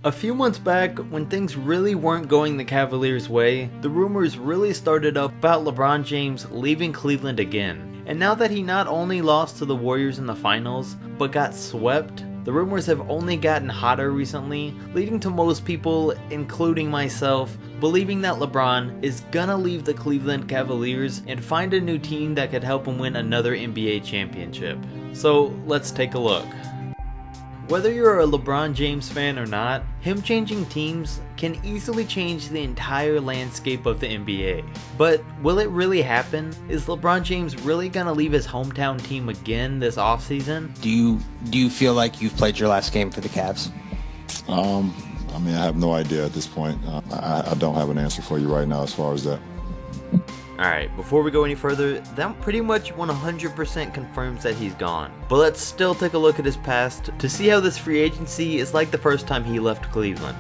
A few months back, when things really weren't going the Cavaliers' way, the rumors really started up about LeBron James leaving Cleveland again. And now that he not only lost to the Warriors in the finals, but got swept, the rumors have only gotten hotter recently, leading to most people, including myself, believing that LeBron is gonna leave the Cleveland Cavaliers and find a new team that could help him win another NBA championship. So let's take a look. Whether you're a LeBron James fan or not, him changing teams can easily change the entire landscape of the NBA. But will it really happen? Is LeBron James really gonna leave his hometown team again this offseason? Do you feel like you've played your last game for the Cavs? I have no idea at this point. I don't have an answer for you right now as far as that. Alright, before we go any further, that pretty much 100% confirms that he's gone. But let's still take a look at his past to see how this free agency is like the first time he left Cleveland.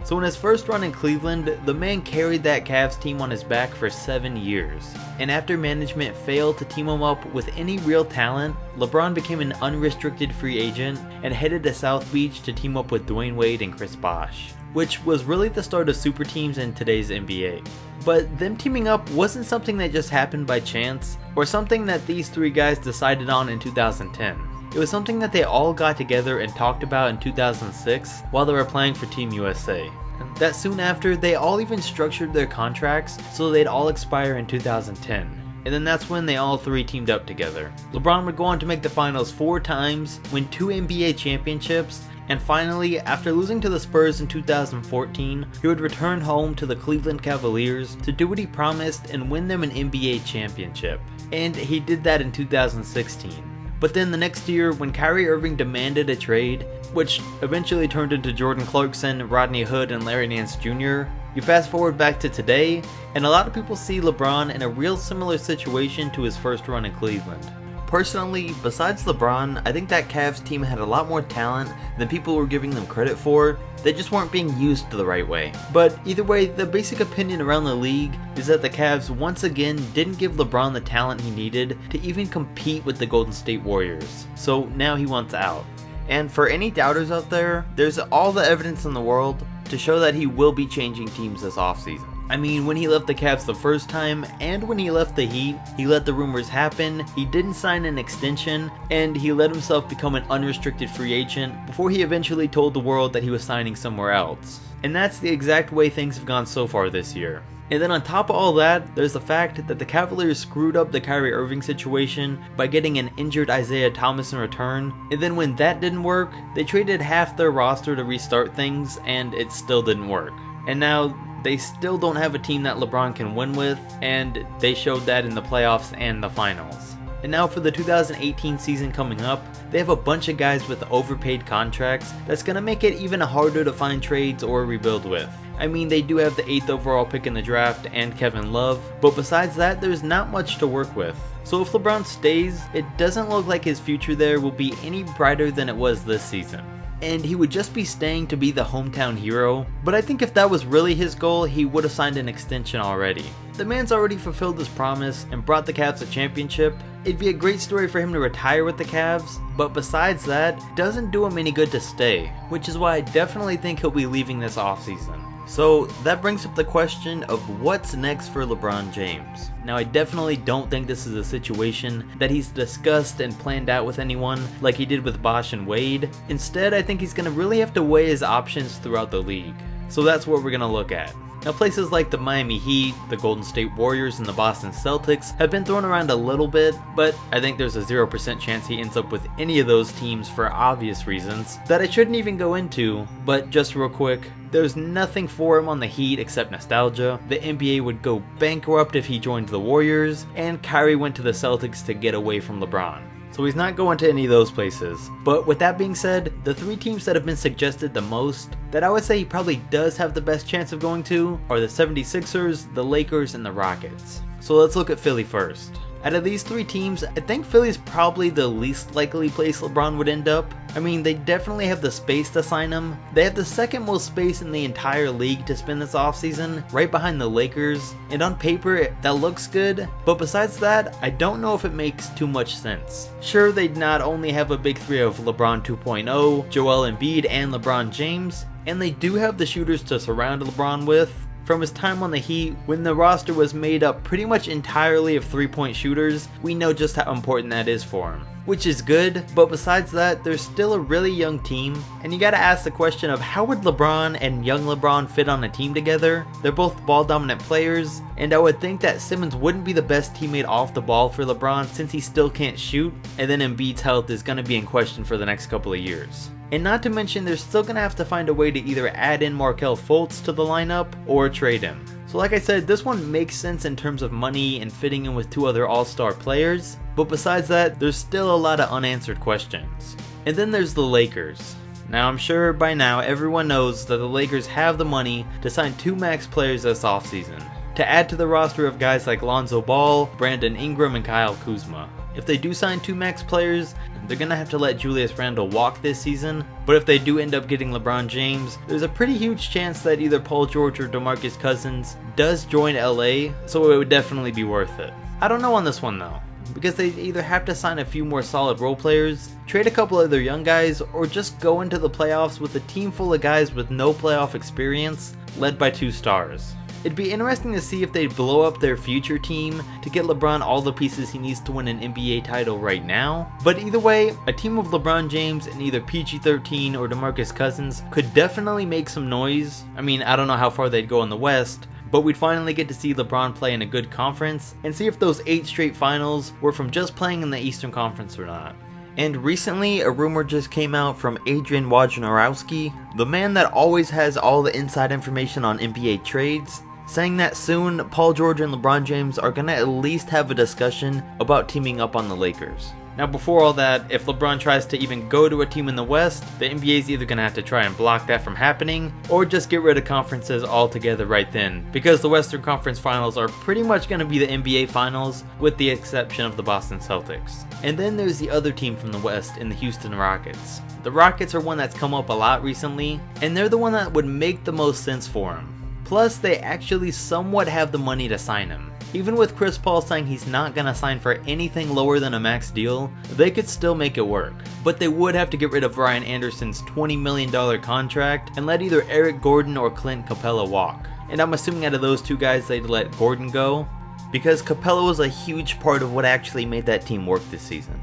So in his first run in Cleveland, the man carried that Cavs team on his back for 7 years. And after management failed to team him up with any real talent, LeBron became an unrestricted free agent and headed to South Beach to team up with Dwayne Wade and Chris Bosh, which was really the start of super teams in today's NBA. But them teaming up wasn't something that just happened by chance, or something that these three guys decided on in 2010. It was something that they all got together and talked about in 2006 while they were playing for Team USA. That soon after, they all even structured their contracts so they'd all expire in 2010. And then that's when they all three teamed up together. LeBron would go on to make the finals 4 times, win 2 NBA championships, and finally, after losing to the Spurs in 2014, he would return home to the Cleveland Cavaliers to do what he promised and win them an NBA championship. And he did that in 2016. But then the next year, when Kyrie Irving demanded a trade, which eventually turned into Jordan Clarkson, Rodney Hood, and Larry Nance Jr., you fast forward back to today, and a lot of people see LeBron in a real similar situation to his first run in Cleveland. Personally, besides LeBron, I think that Cavs team had a lot more talent than people were giving them credit for. They just weren't being used the right way. But either way, the basic opinion around the league is that the Cavs once again didn't give LeBron the talent he needed to even compete with the Golden State Warriors. So now he wants out. And for any doubters out there, there's all the evidence in the world to show that he will be changing teams this offseason. I mean, when he left the Cavs the first time, and when he left the Heat, he let the rumors happen, he didn't sign an extension, and he let himself become an unrestricted free agent before he eventually told the world that he was signing somewhere else. And that's the exact way things have gone so far this year. And then on top of all that, there's the fact that the Cavaliers screwed up the Kyrie Irving situation by getting an injured Isaiah Thomas in return, and then when that didn't work, they traded half their roster to restart things, and it still didn't work. And now, they still don't have a team that LeBron can win with, and they showed that in the playoffs and the finals. And now for the 2018 season coming up, they have a bunch of guys with overpaid contracts that's going to make it even harder to find trades or rebuild with. I mean, they do have the 8th overall pick in the draft and Kevin Love, but besides that, there's not much to work with. So if LeBron stays, it doesn't look like his future there will be any brighter than it was this season. And he would just be staying to be the hometown hero, but I think if that was really his goal, he would have signed an extension already. The man's already fulfilled his promise and brought the Cavs a championship. It'd be a great story for him to retire with the Cavs, but besides that, it doesn't do him any good to stay, which is why I definitely think he'll be leaving this offseason. So that brings up the question of what's next for LeBron James. Now I definitely don't think this is a situation that he's discussed and planned out with anyone like he did with Bosh and Wade. Instead, I think he's going to really have to weigh his options throughout the league. So that's what we're going to look at. Now places like the Miami Heat, the Golden State Warriors, and the Boston Celtics have been thrown around a little bit, but I think there's a 0% chance he ends up with any of those teams for obvious reasons that I shouldn't even go into, but just real quick, there's nothing for him on the Heat except nostalgia. The NBA would go bankrupt if he joined the Warriors, and Kyrie went to the Celtics to get away from LeBron. So he's not going to any of those places. But with that being said, the 3 teams that have been suggested the most, that I would say he probably does have the best chance of going to, are the 76ers, the Lakers, and the Rockets. So let's look at Philly first. Out of these 3 teams, I think Philly's probably the least likely place LeBron would end up. I mean, they definitely have the space to sign him. They have the second most space in the entire league to spend this offseason, right behind the Lakers. And on paper, that looks good. But besides that, I don't know if it makes too much sense. Sure, they'd not only have a big 3 of LeBron 2.0, Joel Embiid, and LeBron James, and they do have the shooters to surround LeBron with. From his time on the Heat, when the roster was made up pretty much entirely of 3-point shooters, we know just how important that is for him. Which is good, but besides that, there's still a really young team, and you gotta ask the question of how would LeBron and young LeBron fit on a team together? They're both ball dominant players, and I would think that Simmons wouldn't be the best teammate off the ball for LeBron since he still can't shoot, and then Embiid's health is gonna be in question for the next couple of years. And not to mention, they're still gonna have to find a way to either add in Markelle Fultz to the lineup or trade him. So like I said, this one makes sense in terms of money and fitting in with 2 other all-star players, but besides that, there's still a lot of unanswered questions. And then there's the Lakers. Now I'm sure by now everyone knows that the Lakers have the money to sign 2 max players this offseason, to add to the roster of guys like Lonzo Ball, Brandon Ingram, and Kyle Kuzma. If they do sign 2 max players, they're gonna have to let Julius Randle walk this season, but if they do end up getting LeBron James, there's a pretty huge chance that either Paul George or DeMarcus Cousins does join LA, so it would definitely be worth it. I don't know on this one though, because they either have to sign a few more solid role players, trade a couple other young guys, or just go into the playoffs with a team full of guys with no playoff experience, led by 2 stars. It'd be interesting to see if they'd blow up their future team to get LeBron all the pieces he needs to win an NBA title right now. But either way, a team of LeBron James and either PG-13 or DeMarcus Cousins could definitely make some noise. I mean, I don't know how far they'd go in the West, but we'd finally get to see LeBron play in a good conference and see if those 8 straight finals were from just playing in the Eastern Conference or not. And recently, a rumor just came out from Adrian Wojnarowski, the man that always has all the inside information on NBA trades, saying that soon Paul George and LeBron James are gonna at least have a discussion about teaming up on the Lakers. Now before all that, if LeBron tries to even go to a team in the West, the NBA is either gonna have to try and block that from happening, or just get rid of conferences altogether right then, because the Western Conference Finals are pretty much gonna be the NBA Finals, with the exception of the Boston Celtics. And then there's the other team from the West in the Houston Rockets. The Rockets are one that's come up a lot recently, and they're the one that would make the most sense for him. Plus, they actually somewhat have the money to sign him. Even with Chris Paul saying he's not gonna sign for anything lower than a max deal, they could still make it work. But they would have to get rid of Ryan Anderson's $20 million contract and let either Eric Gordon or Clint Capella walk. And I'm assuming out of those 2 guys they'd let Gordon go, because Capella was a huge part of what actually made that team work this season.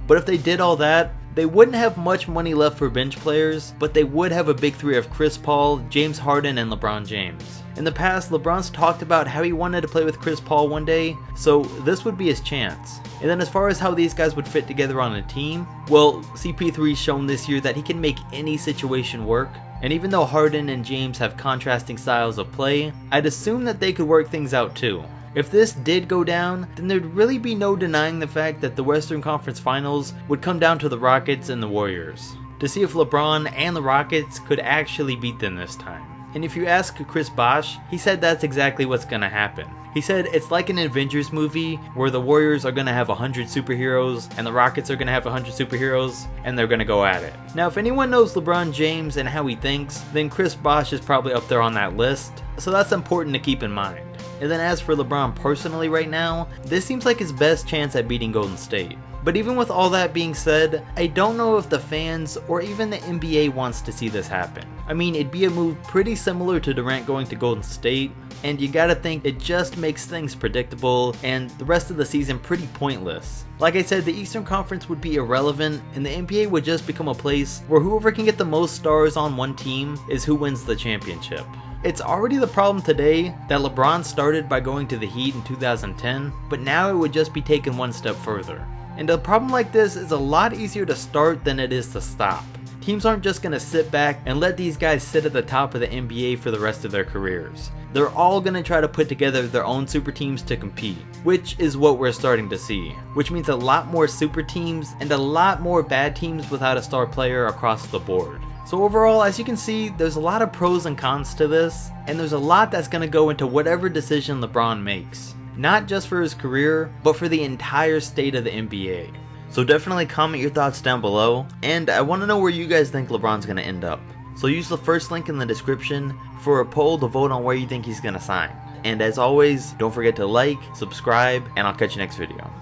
But if they did all that, they wouldn't have much money left for bench players, but they would have a big 3 of Chris Paul, James Harden, and LeBron James. In the past, LeBron's talked about how he wanted to play with Chris Paul one day, so this would be his chance. And then as far as how these guys would fit together on a team, well, CP3's shown this year that he can make any situation work. And even though Harden and James have contrasting styles of play, I'd assume that they could work things out too. If this did go down, then there'd really be no denying the fact that the Western Conference Finals would come down to the Rockets and the Warriors, to see if LeBron and the Rockets could actually beat them this time. And if you ask Chris Bosh, he said that's exactly what's gonna happen. He said it's like an Avengers movie where the Warriors are gonna have 100 superheroes and the Rockets are gonna have 100 superheroes and they're gonna go at it. Now if anyone knows LeBron James and how he thinks, then Chris Bosh is probably up there on that list, so that's important to keep in mind. And then as for LeBron personally right now, this seems like his best chance at beating Golden State. But even with all that being said, I don't know if the fans or even the NBA wants to see this happen. I mean, it'd be a move pretty similar to Durant going to Golden State, and you gotta think it just makes things predictable and the rest of the season pretty pointless. Like I said, the Eastern Conference would be irrelevant and the NBA would just become a place where whoever can get the most stars on one team is who wins the championship. It's already the problem today that LeBron started by going to the Heat in 2010, but now it would just be taken one step further. And a problem like this is a lot easier to start than it is to stop. Teams aren't just going to sit back and let these guys sit at the top of the NBA for the rest of their careers. They're all going to try to put together their own super teams to compete, which is what we're starting to see. Which means a lot more super teams and a lot more bad teams without a star player across the board. So overall, as you can see, there's a lot of pros and cons to this, and there's a lot that's going to go into whatever decision LeBron makes. Not just for his career, but for the entire state of the NBA. So definitely comment your thoughts down below, and I want to know where you guys think LeBron's going to end up. So use the first link in the description for a poll to vote on where you think he's going to sign. And as always, don't forget to like, subscribe, and I'll catch you next video.